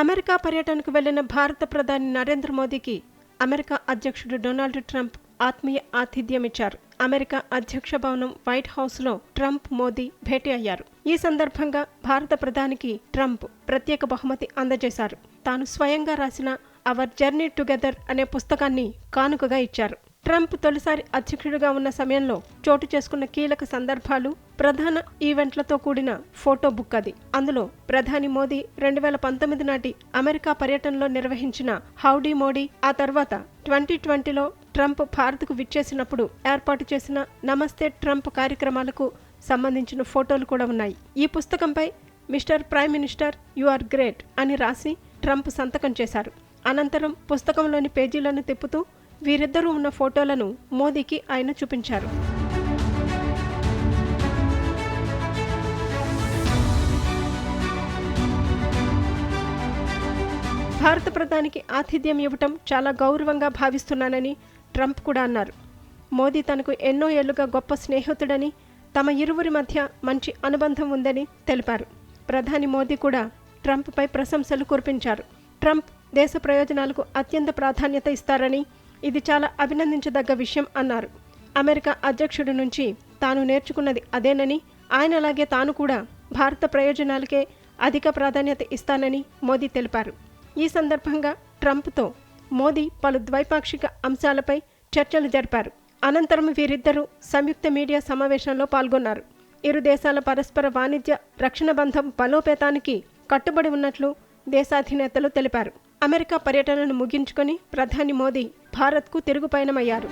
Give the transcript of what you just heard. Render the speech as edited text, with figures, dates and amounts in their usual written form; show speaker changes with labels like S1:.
S1: America పర్యటనకు వెళ్లిన భారత ప్రధాని నరేంద్ర మోదీకి అమెరికా అధ్యక్షుడు డొనాల్డ్ ట్రంప్ ఆత్మీయ ఆతిథ్యమిచ్చారు. అమెరికా అధ్యక్ష భవనం వైట్ హౌస్లో ట్రంప్ మోదీ భేటీ అయ్యారు. ఈ సందర్భంగా భారత ప్రధానికి ట్రంప్ ప్రత్యేక బహుమతి అందజేశారు. తాను స్వయంగా రాసిన అవర్ జర్నీ టుగెదర్ అనే పుస్తకాన్ని కానుకగా ఇచ్చారు. ట్రంప్ తొలిసారి అధ్యక్షుడిగా ఉన్న సమయంలో చోటు చేసుకున్న కీలక సందర్భాలు, ప్రధాన ఈవెంట్లతో కూడిన ఫోటో బుక్ అది. అందులో ప్రధాని మోదీ 2019 నాటి అమెరికా పర్యటనలో నిర్వహించిన హౌడీ మోడీ, ఆ తర్వాత 2020లో ట్రంప్ భారత్కు విచ్చేసినప్పుడు ఏర్పాటు చేసిన నమస్తే ట్రంప్ కార్యక్రమాలకు సంబంధించిన ఫోటోలు కూడా ఉన్నాయి. ఈ పుస్తకంపై mister prime minister you are great అని రాసి ట్రంప్ సంతకం చేశారు. అనంతరం పుస్తకంలోని పేజీలను తిప్పుతూ వీరిద్దరూ ఉన్న ఫోటోలను మోదీకి ఆయన చూపించారు. భారత ప్రధానికి ఆతిథ్యం ఇవ్వటం చాలా గౌరవంగా భావిస్తున్నానని ట్రంప్ కూడా అన్నారు. మోదీ తనకు ఎన్నో ఏళ్లుగా గొప్ప స్నేహితుడని, తమ ఇరువురి మధ్య మంచి అనుబంధం ఉందని తెలిపారు. ప్రధాని మోదీ కూడా ట్రంప్పై ప్రశంసలు కురిపించారు. ట్రంప్ దేశ ప్రయోజనాలకు అత్యంత ప్రాధాన్యత ఇస్తారని, ఇది చాలా అభినందించదగ్గ విషయం అన్నారు. అమెరికా అధ్యక్షుడి నుంచి తాను నేర్చుకున్నది అదేనని, ఆయనలాగే తాను కూడా భారత ప్రయోజనాలకే అధిక ప్రాధాన్యత ఇస్తానని మోదీ తెలిపారు. ఈ సందర్భంగా ట్రంప్తో మోదీ పలు ద్వైపాక్షిక అంశాలపై చర్చలు జరిపారు. అనంతరం వీరిద్దరూ సంయుక్త మీడియా సమావేశంలో పాల్గొన్నారు. ఇరు దేశాల పరస్పర వాణిజ్య, రక్షణ బంధం బలోపేతానికి కట్టుబడి ఉన్నట్లు దేశాధినేతలు తెలిపారు. అమెరికా పర్యటనను ముగించుకొని ప్రధాని మోదీ భారత్కు తిరుగు పయనమయ్యారు.